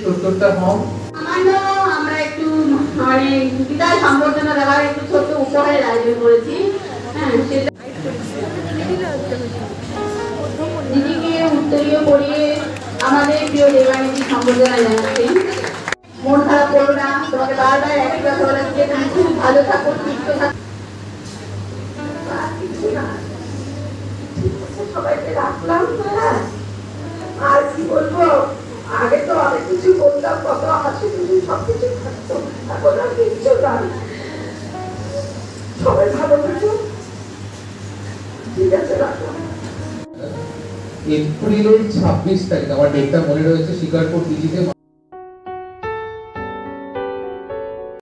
সত্তরটা হোম আমরা একটু মানে বিদায় সম্বর্ধনা দেওয়ার একটু ছোট্ট উপহারের আয়োজন করেছি। হ্যাঁ, সেটা দিদিকে উত্তরীয় পড়িয়ে আমাদের প্রিয় দেবানিধি সম্বর্ধনা জানাচ্ছেন। মন খারাপ করো না, তোমাকে বারবার একই কথা বলা যে তুমি খুব ভালো থাকো, সুস্থ থাকো। সবাইকে রাখলাম। আর কি বলবো, আগে তো অনেক কিছু বলতাম, কত হাসি খুশি সবকিছু থাকতো, এখন আর কিচ্ছু নাই। সবাই ভালো থাকো, ঠিক আছে, রাখলাম। এপ্রিলের 26 তারিখ আমার ডেটটা মনে রয়েছে, শিকারপুর পিজিতে